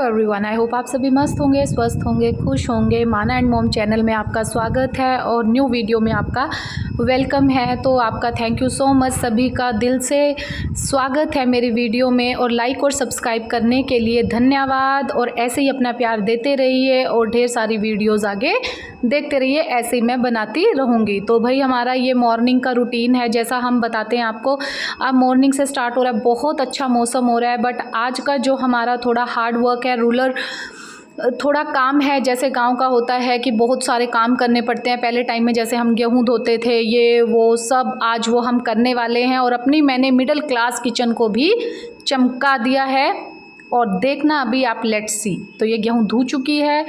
Everyone, I hope आप सभी मस्त होंगे, स्वस्थ होंगे, खुश होंगे। माना एंड मॉम चैनल में आपका स्वागत है और न्यू वीडियो में आपका वेलकम है। तो आपका थैंक यू सो मच, सभी का दिल से स्वागत है मेरी वीडियो में। और लाइक और सब्सक्राइब करने के लिए धन्यवाद। और ऐसे ही अपना प्यार देते रहिए और ढेर सारी वीडियोज़ आगे देखते रहिए, ऐसे ही मैं बनाती रहूँगी। तो भाई हमारा ये मॉर्निंग का रूटीन है, जैसा हम बताते हैं आपको। अब मॉर्निंग से स्टार्ट हो रहा है, बहुत अच्छा मौसम हो रहा है। बट आज का जो हमारा थोड़ा हार्ड वर्क है, रूरल थोड़ा काम है, जैसे गांव का होता है कि बहुत सारे काम करने पड़ते हैं। पहले टाइम में जैसे हम गेहूं धोते थे, ये वो सब आज वो हम करने वाले हैं। और अपनी मैंने मिडिल क्लास किचन को भी चमका दिया है। और देखना अभी आप, लेट्स सी। तो ये गेहूं धो चुकी है।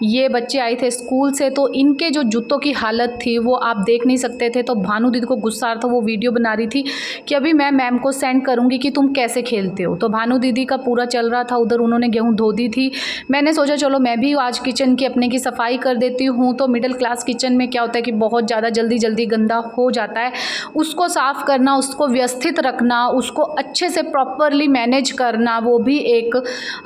ये बच्चे आए थे स्कूल से, तो इनके जो जूतों की हालत थी वो आप देख नहीं सकते थे। तो भानु दीदी को गुस्सा आ रहा था, वो वीडियो बना रही थी कि अभी मैं मैम को सेंड करूंगी कि तुम कैसे खेलते हो। तो भानु दीदी का पूरा चल रहा था उधर, उन्होंने गेहूँ धो दी थी। मैंने सोचा चलो मैं भी आज किचन की अपने की सफाई कर देती हूँ। तो मिडिल क्लास किचन में क्या होता है कि बहुत ज़्यादा जल्दी जल्दी गंदा हो जाता है। उसको साफ़ करना, उसको व्यवस्थित रखना, उसको अच्छे से प्रॉपरली मैनेज करना, वो भी एक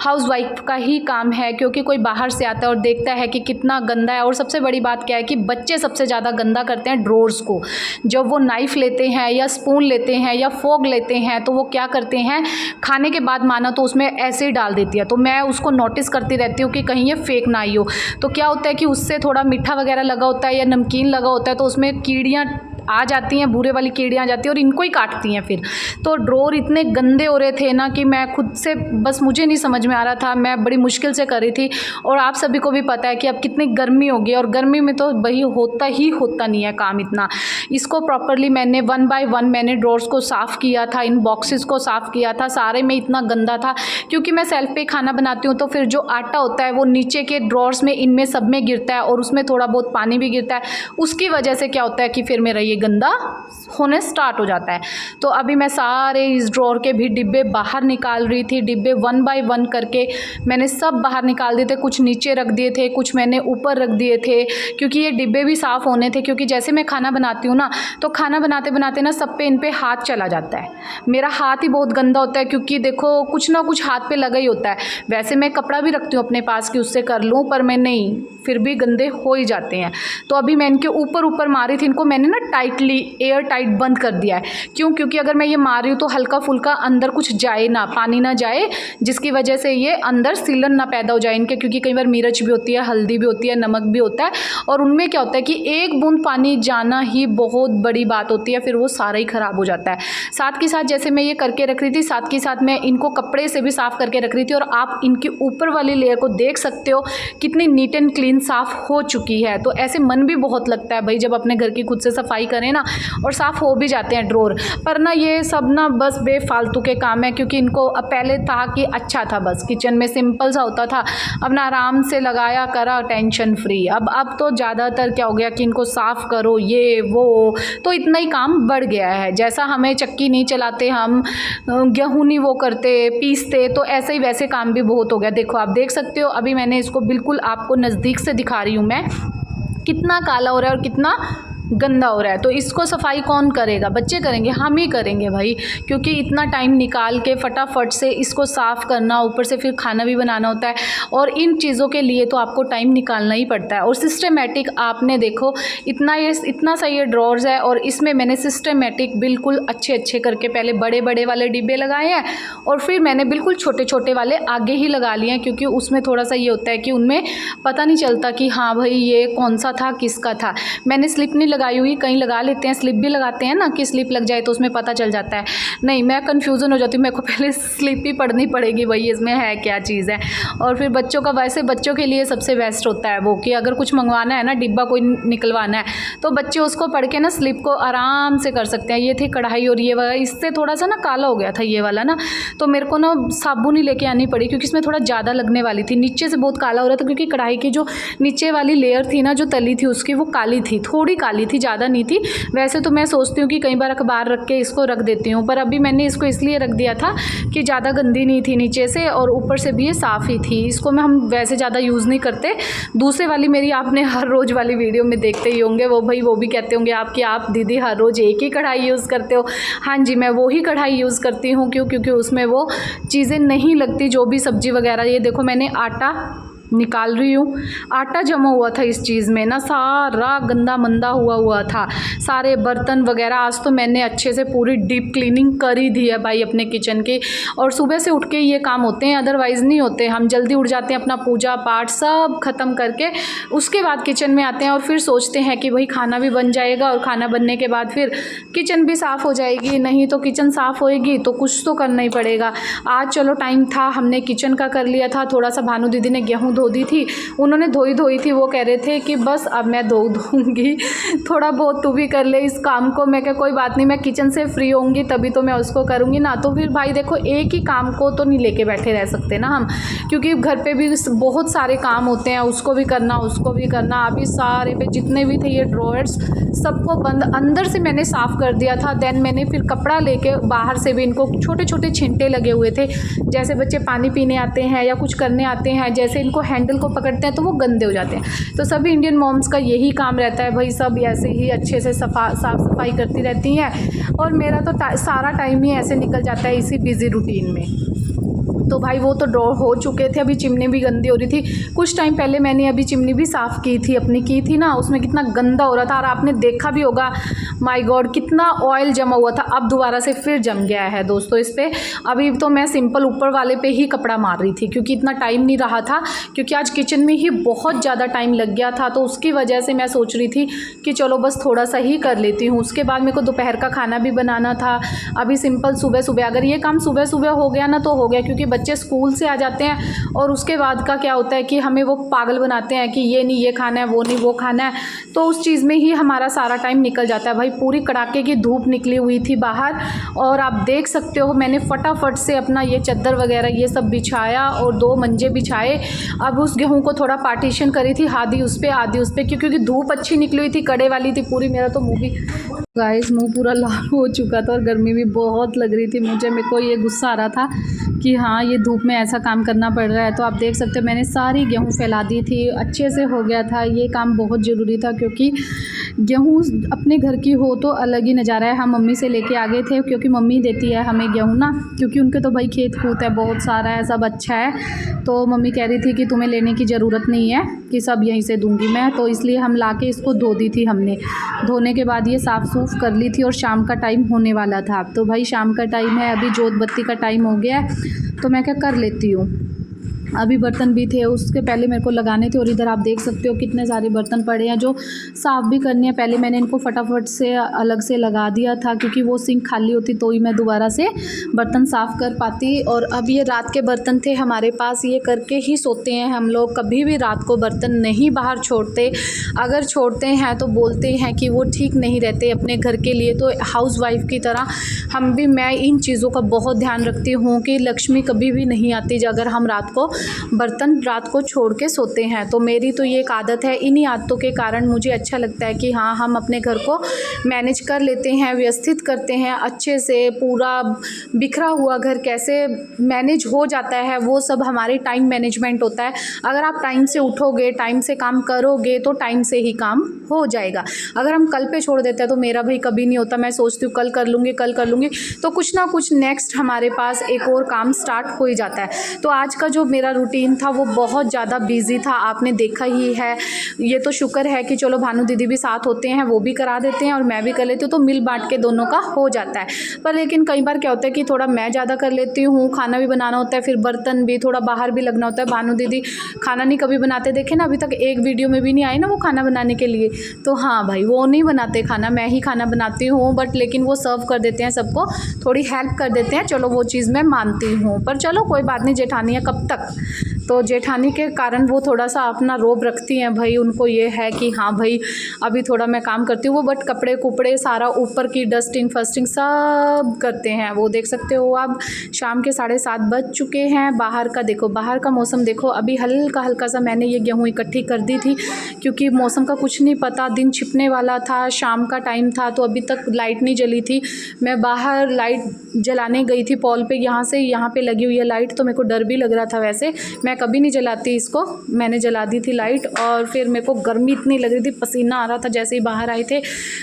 हाउसवाइफ का ही काम है। क्योंकि कोई बाहर से आता है और देखता है कि कितना गंदा है। और सबसे बड़ी बात क्या है कि बच्चे सबसे ज़्यादा गंदा करते हैं ड्रॉर्स को। जब वो नाइफ़ लेते हैं या स्पून लेते हैं या फोक लेते हैं, तो वो क्या करते हैं, खाने के बाद माना तो उसमें ऐसे ही डाल देती है। तो मैं उसको नोटिस करती रहती हूँ कि कहीं ये फेक ना आई हो। तो क्या होता है कि उससे थोड़ा मीठा वगैरह लगा होता है या नमकीन लगा होता है, तो उसमें कीड़ियाँ आ जाती हैं, भूरे वाली कीड़ियाँ आ जाती हैं और इनको ही काटती हैं फिर। तो ड्रॉर इतने गंदे हो रहे थे ना कि मैं खुद से बस, मुझे नहीं समझ में आ रहा था। मैं बड़ी मुश्किल से कर रही थी। और आप सभी को भी पता है कि अब कितनी गर्मी होगी, और गर्मी में तो वही होता ही होता नहीं है काम इतना। इसको प्रॉपरली मैंने 1 बाय 1 मैंने ड्रॉर्स को साफ़ किया था, इन बॉक्सेस को साफ़ किया था। सारे में इतना गंदा था क्योंकि मैं सेल्फ पे खाना बनाती हूँ, तो फिर जो आटा होता है वो नीचे के ड्रॉर्स में, इनमें सब में गिरता है और उसमें थोड़ा बहुत पानी भी गिरता है। उसकी वजह से क्या होता है कि फिर मेरा ये गंदा होने स्टार्ट हो जाता है। तो अभी मैं सारे इस ड्रॉर के भी डिब्बे बाहर निकाल रही थी। डिब्बे 1 बाय 1 करके मैंने सब बाहर निकाल दिए थे। कुछ नीचे रख दिए थे, कुछ मैंने ऊपर रख दिए थे, क्योंकि ये डिब्बे भी साफ़ होने थे। क्योंकि जैसे मैं खाना बनाती हूँ ना, तो खाना बनाते बनाते ना सब पे इन पे हाथ चला जाता है। मेरा हाथ ही बहुत गंदा होता है, क्योंकि देखो कुछ ना कुछ हाथ पे लगा ही होता है। वैसे मैं कपड़ा भी रखती हूँ अपने पास कि उससे कर लूँ, पर मैं नहीं, फिर भी गंदे हो ही जाते हैं। तो अभी मैं इनके ऊपर ऊपर मारी थी। इनको मैंने ना टाइटली एयर टाइट बंद कर दिया है। क्यों? क्योंकि अगर मैं ये मार रही हूँ तो हल्का फुल्का अंदर कुछ जाए ना, पानी ना जाए, जिसकी वजह से ये अंदर सीलन ना पैदा हो जाए इनके। क्योंकि कई बार मिर्च भी होती है, हल्दी भी होती है, नमक भी होता है, और उनमें क्या होता है कि एक बूंद पानी जाना ही बहुत बड़ी बात होती है, फिर वो सारा ही ख़राब हो जाता है। साथ के साथ जैसे मैं ये करके रख रही थी, साथ के साथ मैं इनको कपड़े से भी साफ़ करके रख रही थी। और आप इनकी ऊपर वाली लेयर को देख सकते हो कितनी नीट एंड क्लीन साफ़ हो चुकी है। तो ऐसे मन भी बहुत लगता है भाई, जब अपने घर की खुद से सफाई करें ना, और साफ़ हो भी जाते हैं ड्रॉर। पर ना ये सब ना बस बेफालतू के काम है। क्योंकि इनको अब पहले था कि अच्छा था, बस किचन में सिंपल सा होता था, अब ना आराम से लगाया करा, टेंशन फ्री। अब तो ज़्यादातर क्या हो गया कि इनको साफ़ करो, ये वो, तो इतना ही काम बढ़ गया है। जैसा हमें चक्की नहीं चलाते, हम गेहूँ नहीं वो करते, पीसते, तो ऐसे ही वैसे काम भी बहुत हो गया। देखो आप देख सकते हो, अभी मैंने इसको बिल्कुल आपको नज़दीक से दिखा रही हूँ मैं, कितना काला हो रहा है और कितना गंदा हो रहा है। तो इसको सफाई कौन करेगा? बच्चे करेंगे, हम ही करेंगे भाई। क्योंकि इतना टाइम निकाल के फटाफट से इसको साफ़ करना, ऊपर से फिर खाना भी बनाना होता है, और इन चीज़ों के लिए तो आपको टाइम निकालना ही पड़ता है। और सिस्टमेटिक आपने देखो, इतना सा ये ड्रॉर्स है, और इसमें मैंने सिस्टमेटिक बिल्कुल अच्छे करके पहले बड़े बड़े वाले डिब्बे लगाए हैं, और फिर मैंने बिल्कुल छोटे छोटे वाले आगे ही लगा लिए हैं। क्योंकि उसमें थोड़ा सा ये होता है कि उनमें पता नहीं चलता कि हाँ भाई ये कौन सा था, किसका था। मैंने स्लिप नहीं लगाई हुई, कहीं लगा लेते हैं, स्लिप भी लगाते हैं ना कि स्लिप लग जाए तो उसमें पता चल जाता है। नहीं, मैं कन्फ्यूज़न हो जाती हूँ, मेरे को पहले स्लिप ही पढ़नी पड़ेगी भाई, इसमें है क्या चीज़ है। और फिर बच्चों का, वैसे बच्चों के लिए सबसे बेस्ट होता है वो कि अगर कुछ मंगवाना है ना, डिब्बा कोई निकलवाना है, तो बच्चे उसको पढ़ के ना स्लिप को आराम से कर सकते हैं। ये थी कढ़ाई, और ये वाला इससे थोड़ा सा ना काला हो गया था ये वाला ना, तो मेरे को ना साबुन ही लेके आनी पड़ी, क्योंकि इसमें थोड़ा ज़्यादा लगने वाली थी। नीचे से बहुत काला हो रहा था, क्योंकि कढ़ाई की जो नीचे वाली लेयर थी ना, जो तली थी उसकी, वो काली थी, थोड़ी काली डाली थी, ज़्यादा नहीं थी। वैसे तो मैं सोचती हूँ कि कई बार अखबार रख के इसको रख देती हूँ, पर अभी मैंने इसको इसलिए रख दिया था कि ज़्यादा गंदी नहीं थी नीचे से और ऊपर से भी ये साफ़ ही थी। इसको हम वैसे ज़्यादा यूज़ नहीं करते। दूसरे वाली मेरी आपने हर रोज़ वाली वीडियो में देखते ही होंगे, वो भाई वो भी कहते होंगे आप कि आप दीदी हर रोज़ एक ही कढ़ाई यूज़ करते हो। हाँ जी, मैं वो ही कढ़ाई यूज़ करती हूँ। क्योंकि उसमें वो चीज़ें नहीं लगती, जो भी सब्ज़ी वगैरह। ये देखो मैंने आटा निकाल रही हूँ, आटा जमा हुआ था इस चीज़ में ना, सारा गंदा मंदा हुआ था, सारे बर्तन वगैरह। आज तो मैंने अच्छे से पूरी डीप क्लीनिंग कर ही दी है भाई अपने किचन की। और सुबह से उठ के ये काम होते हैं, अदरवाइज़ नहीं होते। हम जल्दी उठ जाते हैं, अपना पूजा पाठ सब ख़त्म करके उसके बाद किचन में आते हैं और फिर सोचते हैं कि भाई खाना भी बन जाएगा और खाना बनने के बाद फिर किचन भी साफ़ हो जाएगी। नहीं तो किचन साफ़ होएगी तो कुछ तो करना ही पड़ेगा। आज चलो टाइम था, हमने किचन का कर लिया था। थोड़ा सा भानु दीदी ने गेहूँ धो दी थी, उन्होंने धोई थी। वो कह रहे थे कि बस अब मैं धो दूँगी, थोड़ा बहुत तू भी कर ले इस काम को। मैं कहा कोई बात नहीं, मैं किचन से फ्री होंगी तभी तो मैं उसको करूँगी ना। तो फिर भाई देखो एक ही काम को तो नहीं लेके बैठे रह सकते ना हम, क्योंकि घर पे भी बहुत सारे काम होते हैं, उसको भी करना उसको भी करना। अभी सारे पे जितने भी थे ये ड्रॉयर्स सबको बंद अंदर से मैंने साफ़ कर दिया था। देन मैंने फिर कपड़ा लेके बाहर से भी, इनको छोटे छोटे छिंटे लगे हुए थे, जैसे बच्चे पानी पीने आते हैं या कुछ करने आते हैं, जैसे इनको हैंडल को पकड़ते हैं तो वो गंदे हो जाते हैं। तो सभी इंडियन मॉम्स का यही काम रहता है भाई, सब ऐसे ही अच्छे से साफ़ सफाई करती रहती हैं। और मेरा तो सारा टाइम ही ऐसे निकल जाता है इसी बिज़ी रूटीन में। तो भाई वो तो ड्रॉ हो चुके थे, अभी चिमनी भी गंदी हो रही थी। कुछ टाइम पहले मैंने अभी चिमनी भी साफ़ की थी अपनी, की थी ना, उसमें कितना गंदा हो रहा था और आपने देखा भी होगा, माय गॉड कितना ऑयल जमा हुआ था। अब दोबारा से फिर जम गया है दोस्तों इस पर। अभी तो मैं सिंपल ऊपर वाले पे ही कपड़ा मार रही थी क्योंकि इतना टाइम नहीं रहा था, क्योंकि आज किचन में ही बहुत ज़्यादा टाइम लग गया था। तो उसकी वजह से मैं सोच रही थी कि चलो बस थोड़ा सा ही कर लेती हूँ। उसके बाद मेरे को दोपहर का खाना भी बनाना था। अभी सिंपल सुबह सुबह, अगर ये काम सुबह सुबह हो गया ना तो हो गया, क्योंकि बच्चे स्कूल से आ जाते हैं और उसके बाद का क्या होता है कि हमें वो पागल बनाते हैं कि ये नहीं ये खाना है, वो नहीं वो खाना है। तो उस चीज़ में ही हमारा सारा टाइम निकल जाता है भाई। पूरी कड़ाके की धूप निकली हुई थी बाहर और आप देख सकते हो मैंने फटाफट से अपना ये चादर वगैरह ये सब बिछाया और 2 मंजे बिछाए। अब उस गेहूँ को थोड़ा पार्टीशन करी थी, आधी उस पर आधी उस पर, क्योंकि धूप अच्छी निकली हुई थी, कड़े वाली थी पूरी। मेरा तो मुँह भी गाइस मुँह पूरा लाल हो चुका था और गर्मी भी बहुत लग रही थी मुझे। मेरे को ये गुस्सा आ रहा था कि हाँ ये धूप में ऐसा काम करना पड़ रहा है। तो आप देख सकते हो मैंने सारी गेहूँ फैला दी थी, अच्छे से हो गया था। ये काम बहुत ज़रूरी था क्योंकि गेहूँ अपने घर की हो तो अलग ही नज़ारा है। हम मम्मी से लेके आ गए थे क्योंकि मम्मी देती है हमें गेहूँ ना, क्योंकि उनके तो भाई खेत खूत है बहुत सारा है, सब अच्छा है। तो मम्मी कह रही थी कि तुम्हें लेने की ज़रूरत नहीं है कि सब यहीं से दूंगी मैं, तो इसलिए हम ला के इसको धो दी थी हमने। धोने के बाद ये साफ़ सूफ कर ली थी और शाम का टाइम होने वाला था। तो भाई शाम का टाइम है, अभी जोत बत्ती का टाइम हो गया है, तो मैं क्या कर लेती हूँ। अभी बर्तन भी थे, उसके पहले मेरे को लगाने थे और इधर आप देख सकते हो कितने सारे बर्तन पड़े हैं जो साफ़ भी करने हैं। पहले मैंने इनको फटाफट से अलग से लगा दिया था क्योंकि वो सिंक खाली होती तो ही मैं दोबारा से बर्तन साफ़ कर पाती। और अब ये रात के बर्तन थे हमारे पास, ये करके ही सोते हैं हम लोग। कभी भी रात को बर्तन नहीं बाहर छोड़ते, अगर छोड़ते हैं तो बोलते हैं कि वो ठीक नहीं रहते अपने घर के लिए। तो हाउसवाइफ की तरह मैं इन चीज़ों का बहुत ध्यान रखती हूँ कि लक्ष्मी कभी भी नहीं आती अगर हम रात को बर्तन रात को छोड़ के सोते हैं। तो मेरी तो ये एक आदत है, इन्हीं आदतों के कारण मुझे अच्छा लगता है कि हाँ हम अपने घर को मैनेज कर लेते हैं, व्यवस्थित करते हैं अच्छे से। पूरा बिखरा हुआ घर कैसे मैनेज हो जाता है वो सब हमारे टाइम मैनेजमेंट होता है। अगर आप टाइम से उठोगे, टाइम से काम करोगे तो टाइम से ही काम हो जाएगा। अगर हम कल पे छोड़ देते हैं तो मेरा भाई कभी नहीं होता। मैं सोचती हूँ कल कर लूँगी तो कुछ ना कुछ नेक्स्ट हमारे पास एक और काम स्टार्ट हो ही जाता है। तो आज का जो मेरा रूटीन था वो बहुत ज़्यादा बिजी था, आपने देखा ही है। ये तो शुक्र है कि चलो भानु दीदी भी साथ होते हैं, वो भी करा देते हैं और मैं भी कर लेती हूँ, तो मिल बांट के दोनों का हो जाता है। पर लेकिन कई बार क्या होता है कि थोड़ा मैं ज़्यादा कर लेती हूँ, खाना भी बनाना होता है, फिर बर्तन भी थोड़ा बाहर भी लगना होता है। भानु दीदी खाना नहीं कभी बनाते देखे ना, अभी तक एक वीडियो में भी नहीं आए ना वो खाना बनाने के लिए। तो हाँ भाई वो नहीं बनाते खाना, मैं ही खाना बनाती हूँ। बट लेकिन वो सर्व कर देते हैं सबको, थोड़ी हेल्प कर देते हैं, चलो वो चीज़ मैं मानती हूँ। पर चलो कोई बात नहीं, जेठानी है कब तक, तो जेठानी के कारण वो थोड़ा सा अपना रोब रखती हैं भाई, उनको ये है कि हाँ भाई अभी थोड़ा मैं काम करती हूँ। वो बट कपड़े कुपड़े सारा ऊपर की डस्टिंग फस्टिंग सब करते हैं। वो देख सकते हो आप, शाम के 7:30 बज चुके हैं। बाहर का देखो, बाहर का मौसम देखो। अभी हल्का हल्का सा मैंने ये गेहूँ इकट्ठी कर दी थी क्योंकि मौसम का कुछ नहीं पता, दिन छिपने वाला था, शाम का टाइम था, तो अभी तक लाइट नहीं जली थी। मैं बाहर लाइट जलाने गई थी पॉल पे, यहाँ से यहाँ पे लगी हुई है लाइट, तो मेरे को डर भी लग रहा था। वैसे मैं कभी नहीं जलाती इसको, मैंने जला दी थी लाइट और फिर मेरे को गर्मी इतनी लग रही थी, पसीना आ रहा था जैसे ही बाहर आए थे,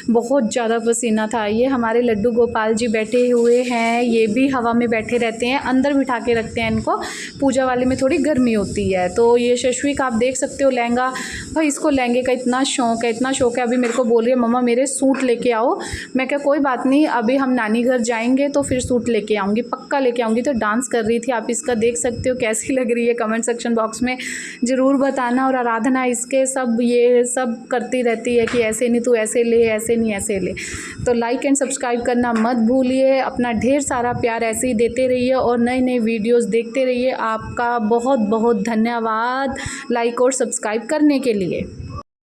बहुत ज़्यादा पसीना था। ये हमारे लड्डू गोपाल जी बैठे हुए हैं, ये भी हवा में बैठे रहते हैं, अंदर बिठा के रखते हैं इनको, पूजा वाले में थोड़ी गर्मी होती है। तो ये शश्विक आप देख सकते हो लहंगा, भाई इसको लहंगे का इतना शौक़ है, इतना शौक़ है। अभी मेरे को बोल रही है मम्मा मेरे सूट लेके आओ। मैं क्या कोई बात नहीं, अभी हम नानी घर जाएंगे तो फिर सूट लेके आऊँगी, पक्का लेके आऊँगी। तो डांस कर रही थी, आप इसका देख सकते हो कैसी लग रही है, कमेंट सेक्शन बॉक्स में ज़रूर बताना। और आराधना इसके सब ये सब करती रहती है कि ऐसे नहीं तू ऐसे ले, ऐसे नहीं ऐसे ले। तो लाइक एंड सब्सक्राइब करना मत भूलिए, अपना ढेर सारा प्यार ऐसे ही देते रहिए और नए नए वीडियोस देखते रहिए। आपका बहुत बहुत धन्यवाद लाइक और सब्सक्राइब करने के लिए।